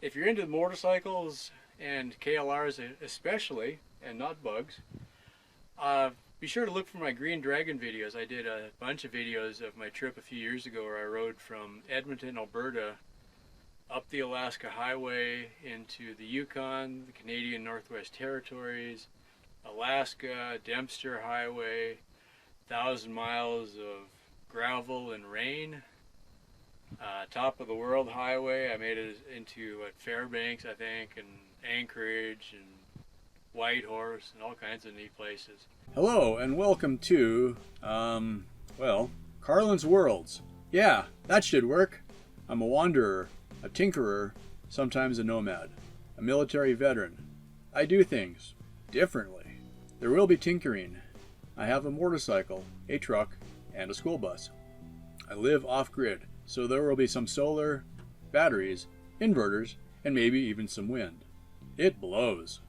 If you're into motorcycles and KLRs especially, and not bugs, be sure to look for my Green Dragon videos. I did a bunch of videos of my trip a few years ago where I rode from Edmonton, Alberta, up the Alaska Highway into the Yukon, the Canadian Northwest Territories, Alaska, Dempster Highway, 1,000 miles of gravel and rain. Top of the World Highway, I made it into Fairbanks, I think, and Anchorage and Whitehorse and all kinds of neat places. Hello and welcome to, Carlin's Worlds. Yeah, that should work. I'm a wanderer, a tinkerer, sometimes a nomad, a military veteran. I do things differently. There will be tinkering. I have a motorcycle, a truck, and a school bus. I live off-grid, so there will be some solar, batteries, inverters, and maybe even some wind. It blows.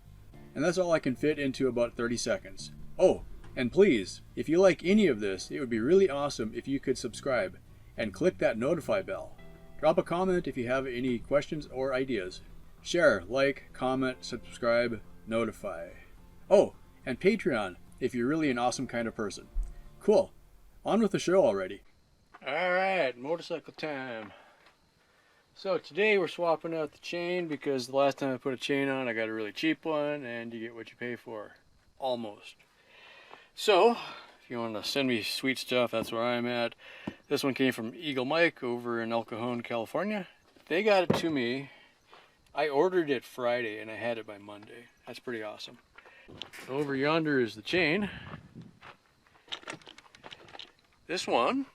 And that's all I can fit into about 30 seconds. Oh, and please, if you like any of this, it would be really awesome if you could subscribe and click that notify bell. Drop a comment if you have any questions or ideas. Share, like, comment, subscribe, notify. Oh, and Patreon if you're really an awesome kind of person. Cool. On with the show already. Alright, motorcycle time. So today we're swapping out the chain because the last time I put a chain on I got a really cheap one and you get what you pay for. Almost. So, if you want to send me sweet stuff, that's where I'm at. This one came from Eagle Mike over in El Cajon, California. They got it to me. I ordered it Friday and I had it by Monday. That's pretty awesome. Over yonder is the chain. This one,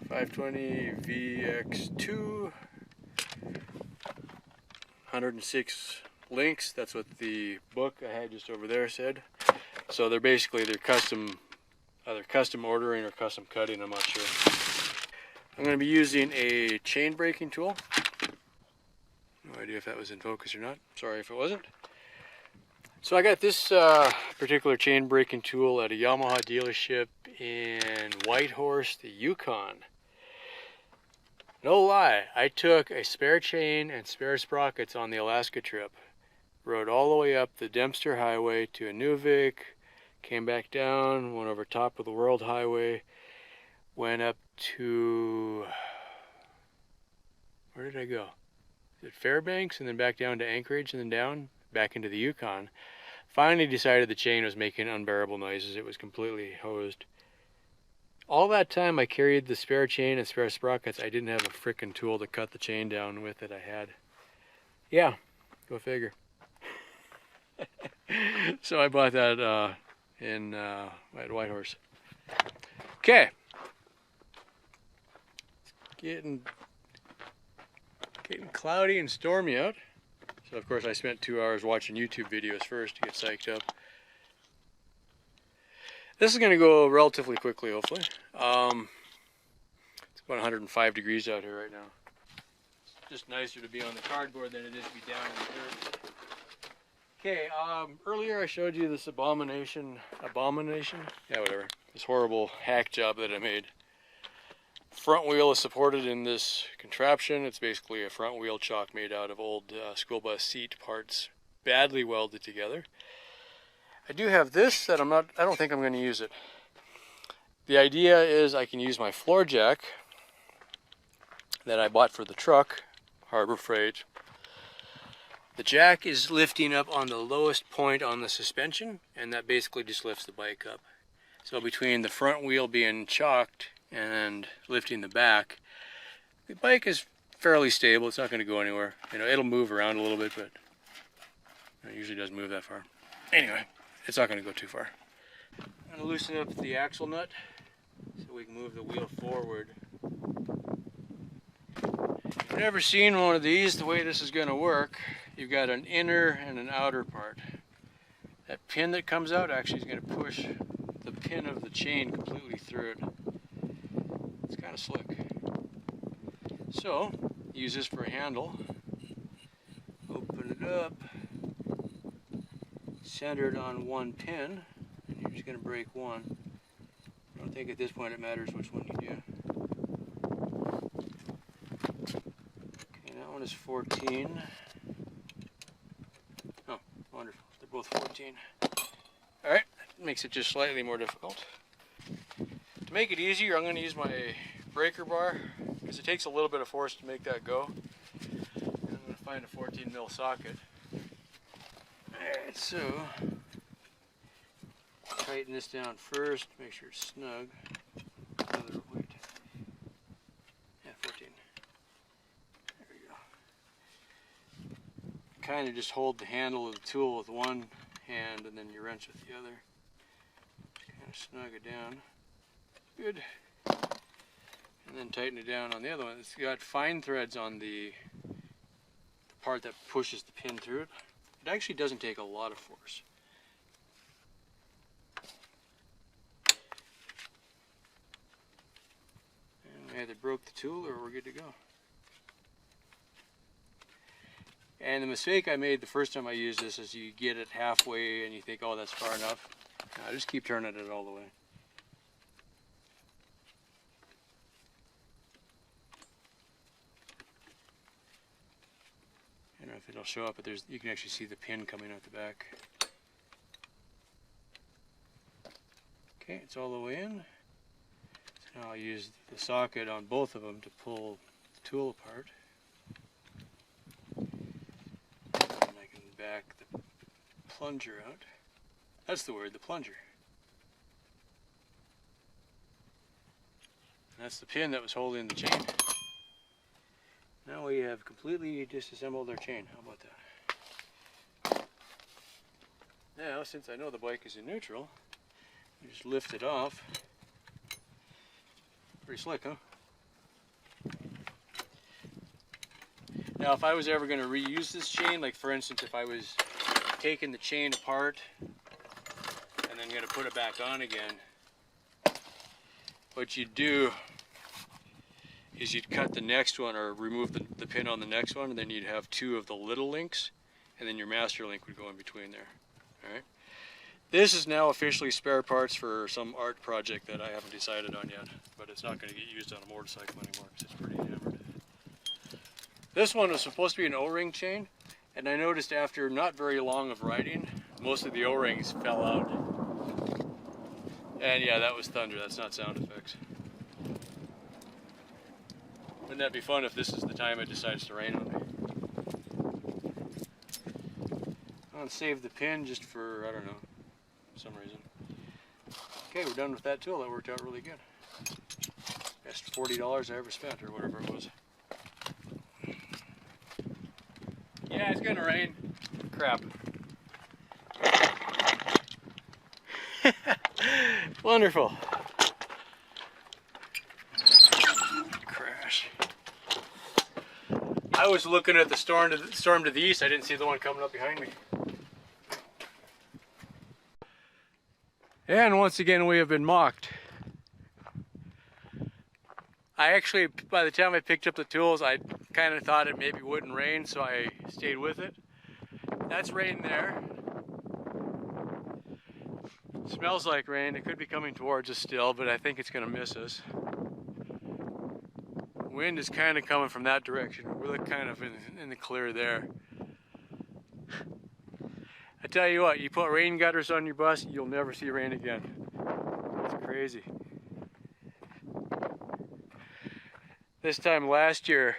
520 VX2, 106 links. That's what the book I had just over there said. So they're basically either custom ordering or custom cutting. I'm not sure. I'm going to be using a chain braking tool. No idea if that was in focus or not. Sorry if it wasn't. So I got this particular chain braking tool at a Yamaha dealership in Whitehorse, the Yukon. No lie, I took a spare chain and spare sprockets on the Alaska trip. Rode all the way up the Dempster Highway to Inuvik, came back down, went over top of the World Highway, went up to... where did I go? Is it Fairbanks, and then back down to Anchorage, and then down back into the Yukon. Finally decided the chain was making unbearable noises. It was completely hosed. All that time I carried the spare chain and spare sprockets. I didn't have a frickin' tool to cut the chain down with that I had. Yeah, go figure. So I bought that at Whitehorse. Okay. It's getting cloudy and stormy out. So of course I spent 2 hours watching YouTube videos first to get psyched up. This is going to go relatively quickly, hopefully. It's about 105 degrees out here right now. It's just nicer to be on the cardboard than it is to be down in the dirt. Okay, earlier I showed you this abomination? Yeah, whatever. This horrible hack job that I made. Front wheel is supported in this contraption. It's basically a front wheel chock made out of old school bus seat parts, badly welded together. I do have this that I don't think I'm going to use it. The idea is I can use my floor jack that I bought for the truck, Harbor Freight. The jack is lifting up on the lowest point on the suspension, and that basically just lifts the bike up. So between the front wheel being chocked and lifting the back, the bike is fairly stable. It's not going to go anywhere. You know, it'll move around a little bit, but it usually doesn't move that far. Anyway, it's not going to go too far. I'm going to loosen up the axle nut so we can move the wheel forward. If you've never seen one of these, the way this is going to work, you've got an inner and an outer part. That pin that comes out actually is going to push the pin of the chain completely through it. It's kind of slick. So, use this for a handle. Open it up. Center it on one pin. And you're just going to break one. I don't think at this point it matters which one you do. One is 14. Oh, wonderful. They're both 14. Alright, that makes it just slightly more difficult. To make it easier, I'm going to use my breaker bar, because it takes a little bit of force to make that go. And I'm going to find a 14 mil socket. Alright, so tighten this down first, make sure it's snug. Wait. Yeah, 14. There we go. Kind of just hold the handle of the tool with one hand and then you wrench with the other. Kind of snug it down. Good. And then tighten it down on the other one. It's got fine threads on the part that pushes the pin through it. It actually doesn't take a lot of force. And we either broke the tool or we're good to go. And the mistake I made the first time I used this is you get it halfway and you think, oh, that's far enough. No, just keep turning it all the way. I don't know if it'll show up, but you can actually see the pin coming out the back. Okay, it's all the way in. So now I'll use the socket on both of them to pull the tool apart. And I can back the plunger out. That's the word, the plunger. And that's the pin that was holding the chain. Now we have completely disassembled our chain. How about that? Now, since I know the bike is in neutral, you just lift it off. Pretty slick, huh? Now, if I was ever going to reuse this chain, like for instance, if I was taking the chain apart and then going to put it back on again, what you'd do is you'd cut the next one or remove the pin on the next one, and then you'd have two of the little links, and then your master link would go in between there. Alright. This is now officially spare parts for some art project that I haven't decided on yet, but it's not going to get used on a motorcycle anymore because it's pretty hammered. This one was supposed to be an O-ring chain, and I noticed after not very long of riding, most of the O-rings fell out. And yeah, that was thunder, that's not sound effects. Wouldn't that be fun if this is the time it decides to rain on me? I'll save the pin just for, I don't know, some reason. Okay, we're done with that tool. That worked out really good. Best $40 I ever spent, or whatever it was. Yeah, it's gonna rain. Crap. Wonderful. Crash. I was looking at the storm to the east. I didn't see the one coming up behind me. And once again, we have been mocked. I actually, by the time I picked up the tools, I kind of thought it maybe wouldn't rain, so I stayed with it. That's rain there. Smells like rain. It could be coming towards us still, but I think it's going to miss us. Wind is kind of coming from that direction. We're kind of in the clear there. I tell you what, you put rain gutters on your bus, you'll never see rain again. It's crazy. This time last year,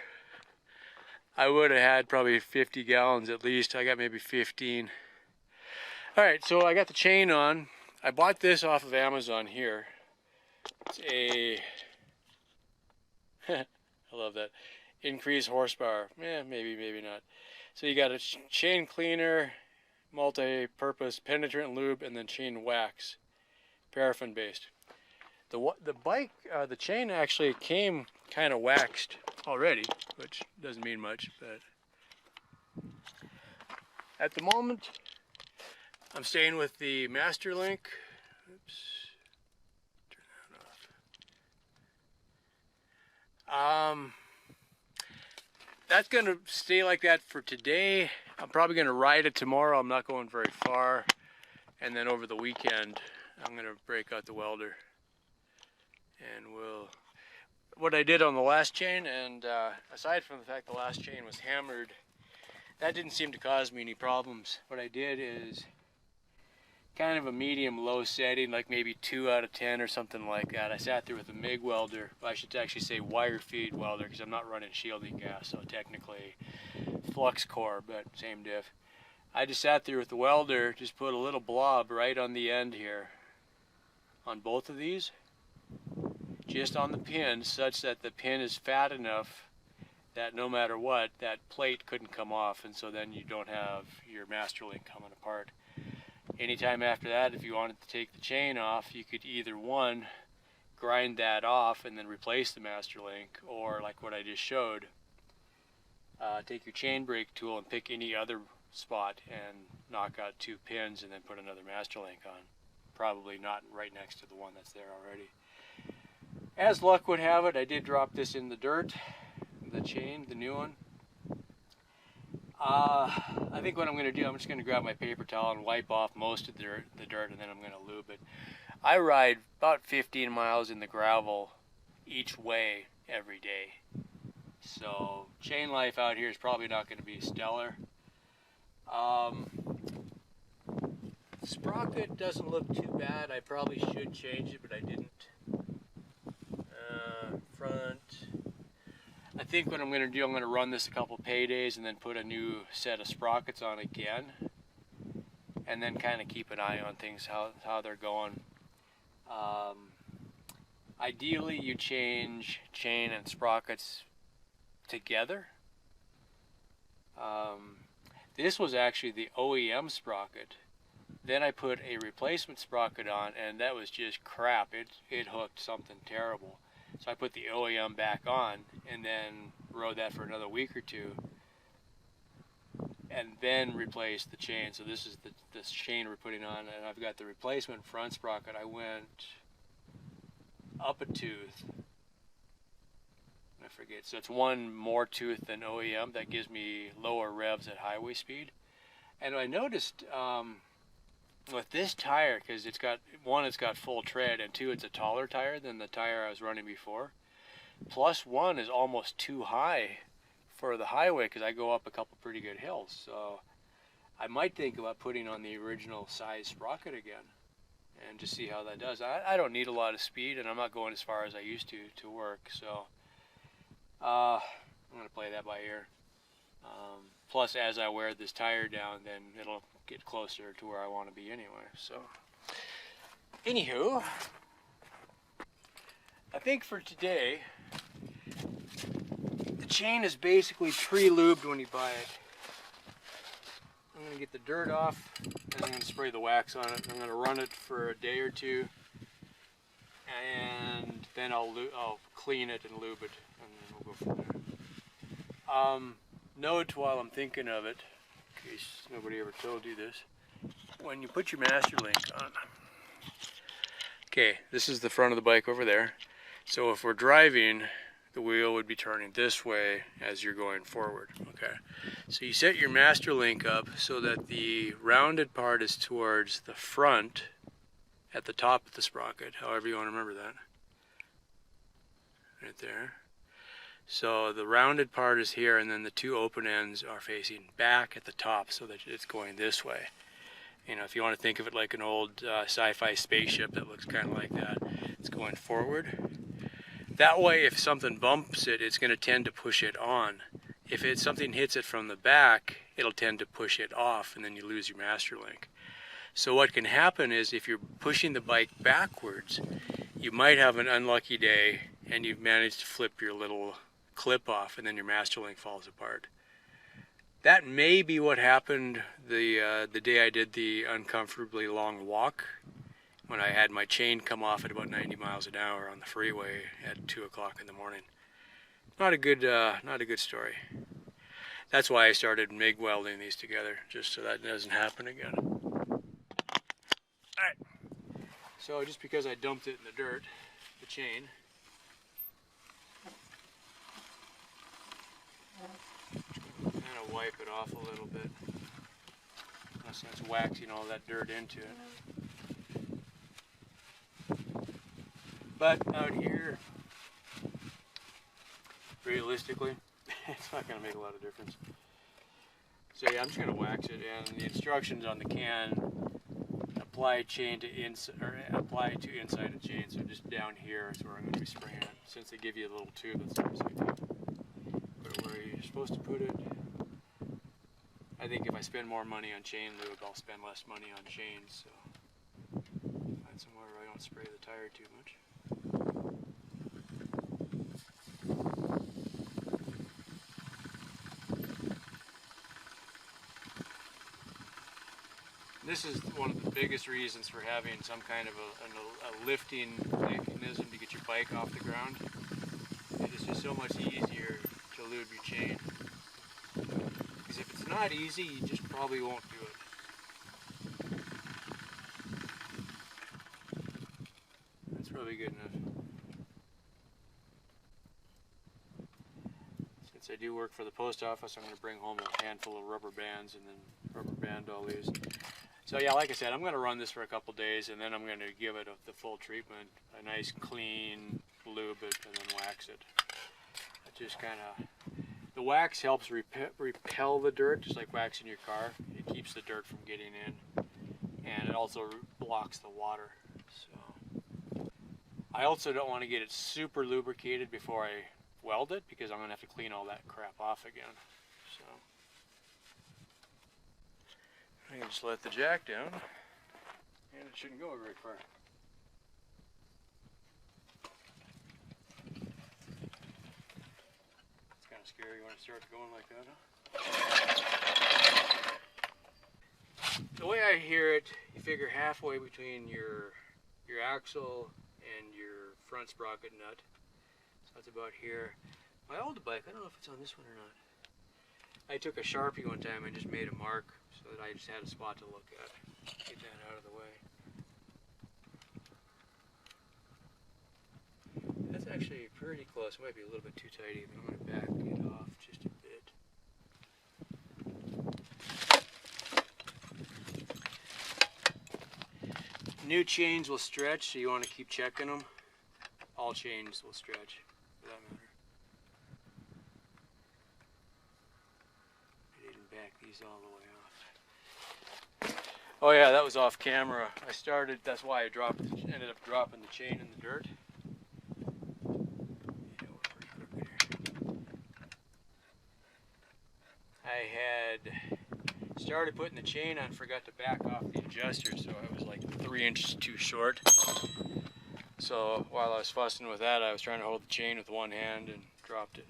I would have had probably 50 gallons at least. I got maybe 15. Alright, so I got the chain on. I bought this off of Amazon here. It's a... I love that. Increased horsepower. Maybe, maybe not. So you got a chain cleaner, multi-purpose penetrant lube, and then chain wax, paraffin based. The chain actually came kind of waxed already, which doesn't mean much, but at the moment I'm staying with the master link. Oops. Turn that off. That's gonna stay like that for today. I'm probably gonna ride it tomorrow. I'm not going very far, and then over the weekend I'm gonna break out the welder, and what I did on the last chain, and aside from the fact the last chain was hammered, that didn't seem to cause me any problems. What I did is kind of a medium-low setting, like maybe 2 out of 10 or something like that. I sat there with a MIG welder. I should actually say wire feed welder, because I'm not running shielding gas, so technically flux core, but same diff. I just sat there with the welder, just put a little blob right on the end here, on both of these, just on the pin, such that the pin is fat enough that no matter what, that plate couldn't come off, and so then you don't have your master link coming apart. Anytime after that, if you wanted to take the chain off, you could either one, grind that off and then replace the master link, or like what I just showed, take your chain brake tool and pick any other spot and knock out 2 pins and then put another master link on. Probably not right next to the one that's there already. As luck would have it, I did drop this in the dirt, the chain, the new one. I think what I'm going to do, I'm just going to grab my paper towel and wipe off most of the dirt, and then I'm going to lube it. I ride about 15 miles in the gravel each way every day. So chain life out here is probably not going to be stellar. Sprocket doesn't look too bad. I probably should change it, but I didn't. Front. I think what I'm going to do, I'm going to run this a couple paydays and then put a new set of sprockets on again, and then kind of keep an eye on things, how they're going. Ideally, you change chain and sprockets together. This was actually the OEM sprocket. Then I put a replacement sprocket on, and that was just crap. It hooked something terrible. So I put the OEM back on and then rode that for another week or two, and then replaced the chain. So this is this chain we're putting on, and I've got the replacement front sprocket. I went up a tooth. I forget. So it's one more tooth than OEM. That gives me lower revs at highway speed. And I noticed with this tire, because it's got full tread, and 2, it's a taller tire than the tire I was running before. Plus 1 is almost too high for the highway, because I go up a couple pretty good hills. So I might think about putting on the original size sprocket again and just see how that does. I don't need a lot of speed, and I'm not going as far as I used to work, so I'm going to play that by ear. Plus, as I wear this tire down, then it'll get closer to where I want to be anyway. So, anywho, I think for today, the chain is basically pre-lubed when you buy it. I'm going to get the dirt off, and I'm going to spray the wax on it. I'm going to run it for a day or two, and then I'll clean it and lube it, and then we'll go from there. Note while I'm thinking of it, in case nobody ever told you this, when you put your master link on, okay, this is the front of the bike over there. So if we're driving, the wheel would be turning this way as you're going forward. Okay, so you set your master link up so that the rounded part is towards the front at the top of the sprocket, however you want to remember that. Right there. So the rounded part is here, and then the 2 open ends are facing back at the top so that it's going this way. You know, if you want to think of it like an old sci-fi spaceship that looks kind of like that, it's going forward. That way, if something bumps it, it's going to tend to push it on. If something hits it from the back, it'll tend to push it off, and then you lose your master link. So what can happen is if you're pushing the bike backwards, you might have an unlucky day, and you've managed to flip your little clip off, and then your master link falls apart. That may be what happened the day I did the uncomfortably long walk, when I had my chain come off at about 90 miles an hour on the freeway at 2 o'clock in the morning. Not a good story. That's why I started MIG welding these together, just so that doesn't happen again. Alright, so just because I dumped it in the dirt, the chain, kind of wipe it off a little bit, unless that's waxing all that dirt into it. But out here, realistically, it's not going to make a lot of difference. So yeah, I'm just going to wax it, and the instructions on the can apply chain to apply to inside the chain. So just down here is where I'm going to be spraying it. Since they give you a little tube, that's obviously put it where you're supposed to put it. I think if I spend more money on chain lube, I'll spend less money on chains. So find somewhere where I don't spray the tire too much. This is one of the biggest reasons for having some kind of a lifting mechanism to get your bike off the ground. It's just so much easier to lube your chain. Because if it's not easy, you just probably won't do it. That's probably good enough. Since I do work for the post office, I'm going to bring home a handful of rubber bands and then rubber band all these. So yeah, like I said, I'm going to run this for a couple days, and then I'm going to give it the full treatment, a nice clean lube it, and then wax it. It just kind of, the wax helps repel the dirt, just like waxing your car. It keeps the dirt from getting in, and it also blocks the water. So I also don't want to get it super lubricated before I weld it, because I'm going to have to clean all that crap off again. So I can just let the jack down, and it shouldn't go very far. It's kind of scary when it starts going like that, huh? The way I hear it, you figure halfway between your axle and your front sprocket nut. So that's about here. My old bike, I don't know if it's on this one or not. I took a Sharpie one time and just made a mark so that I just had a spot to look at. Get that out of the way. That's actually pretty close. It might be a little bit too tight even. I'm going to back it off just a bit. New chains will stretch, so you want to keep checking them. All chains will stretch, for that matter. Back these all the way off. Oh yeah, that was off camera. That's why I ended up dropping the chain in the dirt. Yeah, we're pretty crooked here. I had started putting the chain on, forgot to back off the adjuster, so I was like 3 inches too short. So while I was fussing with that, I was trying to hold the chain with one hand and dropped it.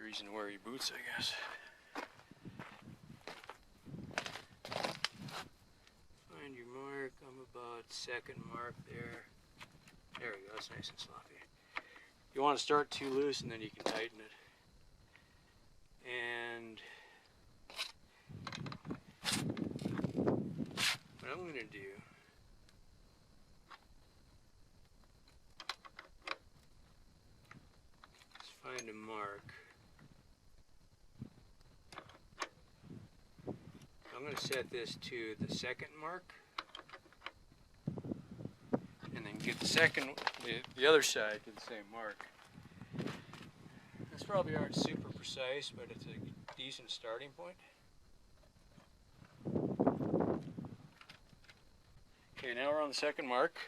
Reason to wear your boots, I guess. Find your mark. I'm about second mark there. There we go. That's nice and sloppy. You want to start too loose, and then you can tighten it. And what I'm going to do is find a mark. I'm going to set this to the second mark, and then get the other side to the same mark. This probably aren't super precise, but it's a decent starting point. Okay, now we're on the second mark.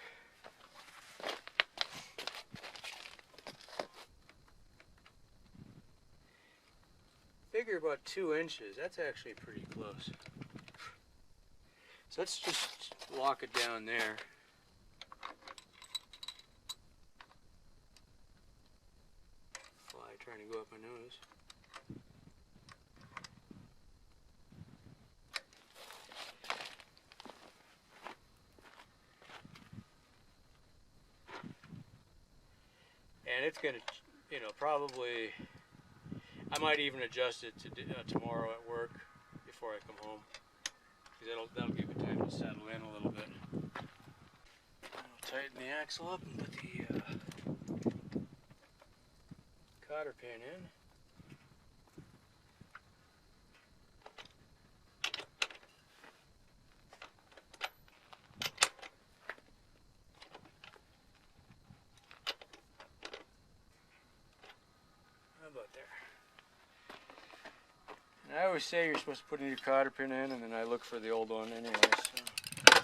Figure about 2 inches. That's actually pretty close. So let's just lock it down there. Fly trying to go up my nose. And it's going to, probably, I might even adjust it to tomorrow at work before I come home, because that'll give it time to settle in a little bit. I'll tighten the axle up and put the cotter pin in. I always say you're supposed to put a new cotter pin in, and then I look for the old one anyway, so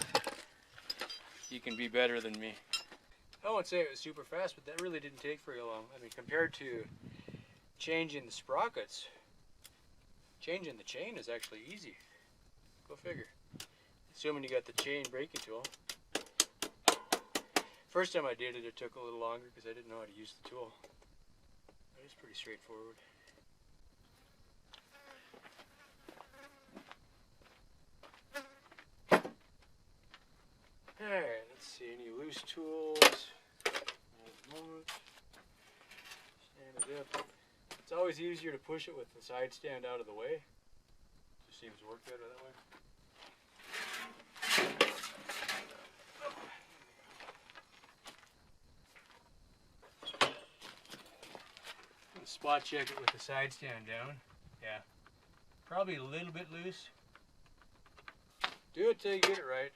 you can be better than me. I won't say it was super fast, but that really didn't take very long. I mean, compared to changing the sprockets, changing the chain is actually easy. Go figure. Assuming you got the chain braking tool. First time I did it, it took a little longer because I didn't know how to use the tool. It was pretty straightforward. Alright, let's see, any loose tools? At the moment. Stand it up. It's always easier to push it with the side stand out of the way. Just seems to work better that way. Spot check it with the side stand down. Yeah, probably a little bit loose. Do it till you get it right.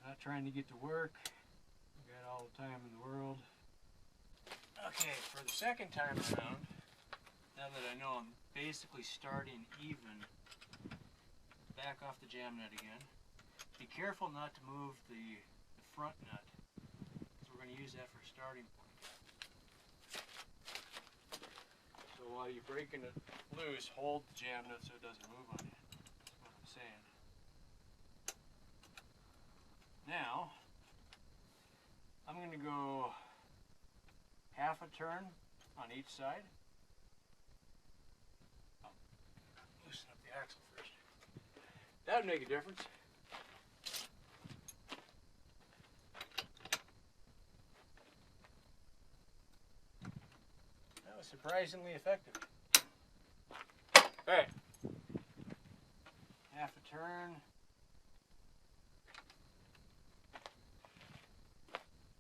Not trying to get to work. We got all the time in the world. Okay, for the second time around, now that I know I'm basically starting even, back off the jam nut again. Be careful not to move the front nut, because we're going to use that for a starting point. So while you're breaking it loose, hold the jam nut so it doesn't move on you. That's what I'm saying. Now, I'm going to go half a turn on each side. I'll loosen up the axle first. That would make a difference. That was surprisingly effective. Alright. Half a turn.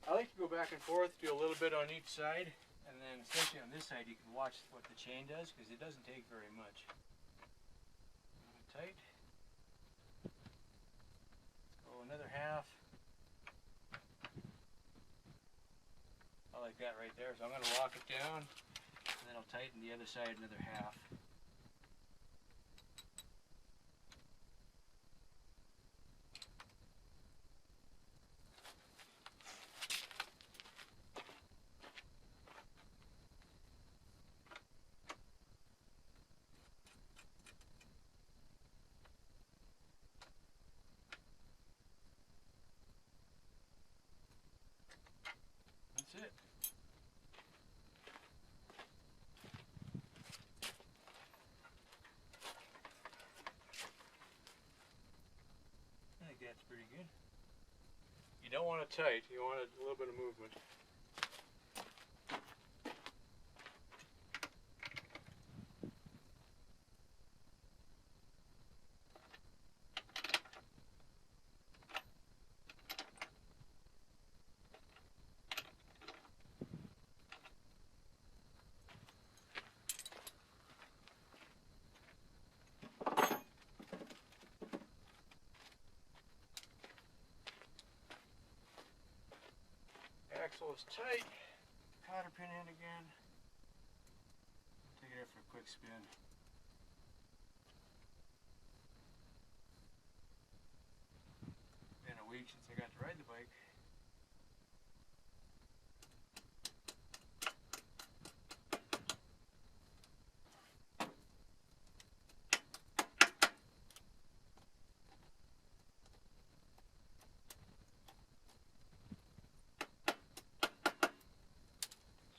I like to go back and forth, do a little bit on each side, and then especially on this side you can watch what the chain does, because it doesn't take very much. Tight. Let's go another half. I like that right there, so I'm going to lock it down, and then I'll tighten the other side another half. That's it. I think that's pretty good. You don't want it tight, you want a little bit of movement. Axle is tight. Cotter pin in again. Take it out for a quick spin. Been a week since I got to ride the bike.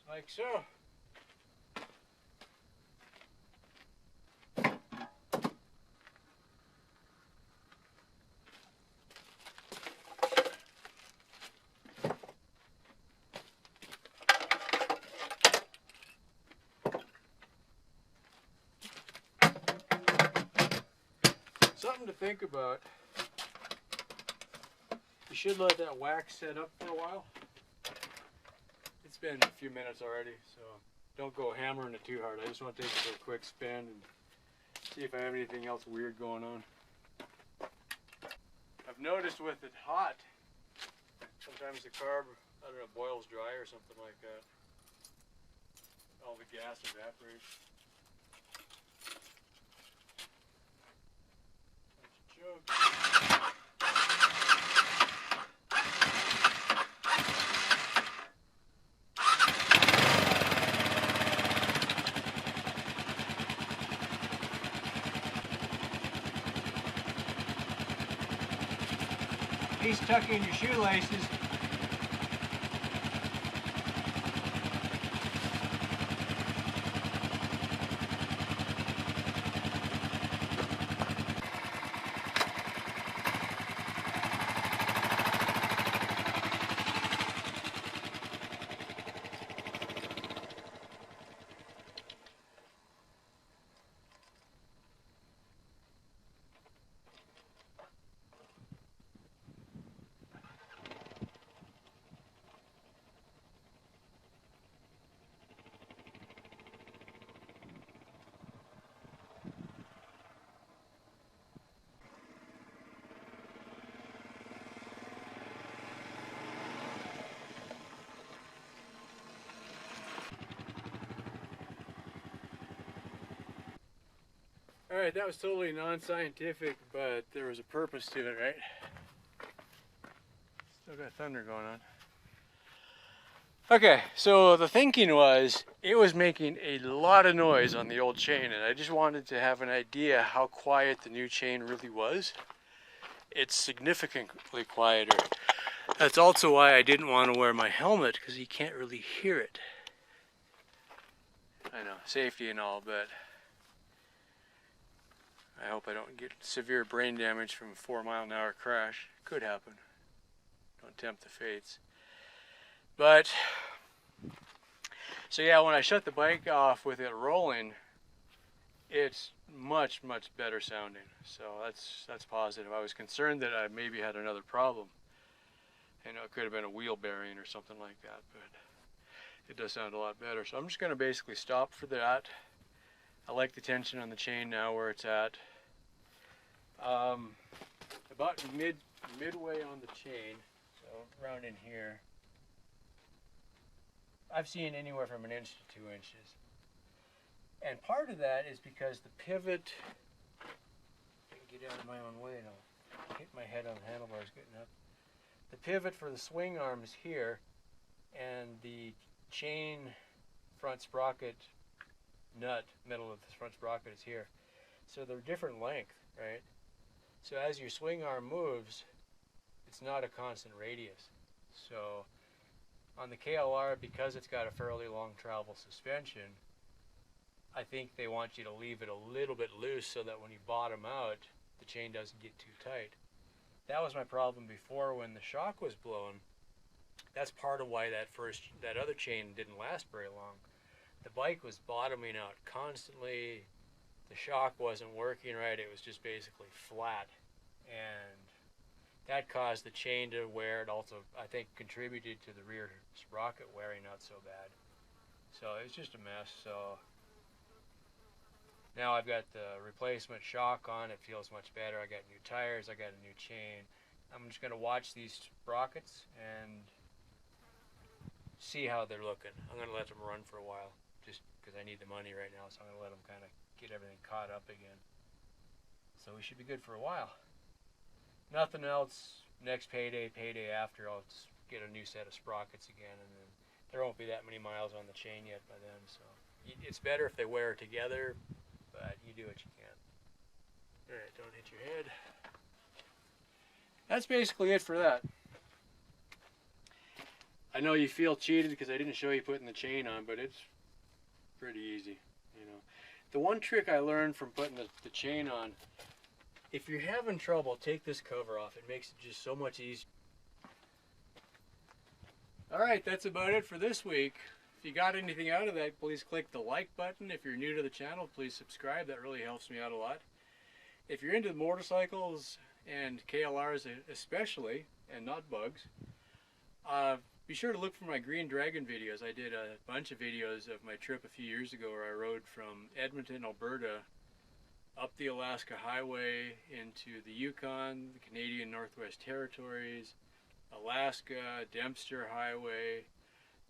Like so. Something to think about. You should let that wax set up for a while. It's been a few minutes already, so don't go hammering it too hard. I just want to take it for a quick spin and see if I have anything else weird going on. I've noticed with it hot, sometimes the carb, I don't know, boils dry or something like that. All the gas evaporates. Please tuck in your shoelaces. Alright, that was totally non-scientific, but there was a purpose to it, right? Still got thunder going on. Okay, so the thinking was, it was making a lot of noise on the old chain, and I just wanted to have an idea how quiet the new chain really was. It's significantly quieter. That's also why I didn't want to wear my helmet, because you can't really hear it. I know, safety and all, but I hope I don't get severe brain damage from a 4-mile-an-hour crash. Could happen. Don't tempt the fates. But, so yeah, when I shut the bike off with it rolling, it's much, much better sounding. So that's positive. I was concerned that I maybe had another problem. You know, it could have been a wheel bearing or something like that, but it does sound a lot better. So I'm just going to basically stop for that. I like the tension on the chain now where it's at. About midway on the chain, so around in here, I've seen anywhere from 1 inch to 2 inches. And part of that is because the pivot, I can get out of my own way and I'll hit my head on the handlebars getting up. The pivot for the swing arm is here, and the chain front sprocket nut, middle of the front sprocket, is here. So they're different length, right? So as your swing arm moves, it's not a constant radius. So on the KLR, because it's got a fairly long travel suspension, I think they want you to leave it a little bit loose so that when you bottom out, the chain doesn't get too tight. That was my problem before when the shock was blown. That's part of why that other chain didn't last very long. The bike was bottoming out constantly. The shock wasn't working right. It was just basically flat. And that caused the chain to wear. It also, I think, contributed to the rear sprocket wearing out so bad. So it was just a mess. So now I've got the replacement shock on. It feels much better. I got new tires. I got a new chain. I'm just going to watch these sprockets and see how they're looking. I'm going to let them run for a while just because I need the money right now. So I'm going to let them kind of get everything caught up again. So we should be good for a while. Nothing else. Next payday after, I'll just get a new set of sprockets again, and then there won't be that many miles on the chain yet by then. So it's better if they wear together, but you do what you can. All right, don't hit your head. That's basically it for that. I know you feel cheated because I didn't show you putting the chain on, but it's pretty easy, you know. The one trick I learned from putting the chain on, if you're having trouble, take this cover off. It makes it just so much easier. Alright, that's about it for this week. If you got anything out of that, please click the like button. If you're new to the channel, please subscribe. That really helps me out a lot. If you're into motorcycles and KLRs especially, and not bugs, be sure to look for my Green Dragon videos. I did a bunch of videos of my trip a few years ago where I rode from Edmonton, Alberta, up the Alaska Highway into the Yukon, the Canadian Northwest Territories, Alaska, Dempster Highway,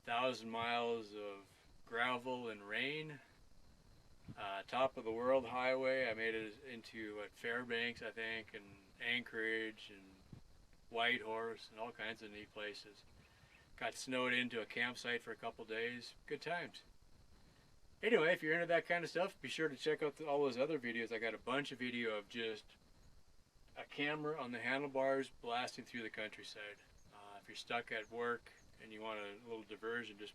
1,000 miles of gravel and rain, top of the world highway. I made it into Fairbanks, I think, and Anchorage and Whitehorse and all kinds of neat places. Got snowed into a campsite for a couple days. Good times. Anyway, if you're into that kind of stuff, be sure to check out all those other videos. I got a bunch of video of just a camera on the handlebars blasting through the countryside. If you're stuck at work and you want a little diversion, just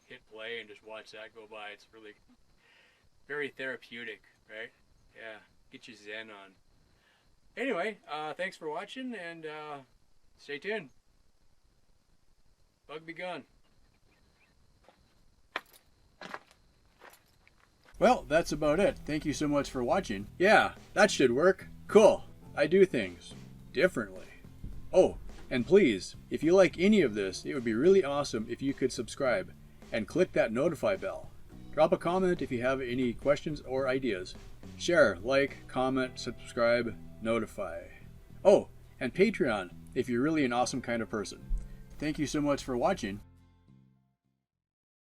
hit play and just watch that go by. It's really very therapeutic, right? Yeah, get you zen on. Anyway, thanks for watching, and stay tuned. Bug be gone. Well, that's about it. Thank you so much for watching. Yeah, that should work. Cool. I do things differently. Oh, and please, if you like any of this, it would be really awesome if you could subscribe and click that notify bell. Drop a comment if you have any questions or ideas. Share, like, comment, subscribe, notify. Oh, and Patreon if you're really an awesome kind of person. Thank you so much for watching.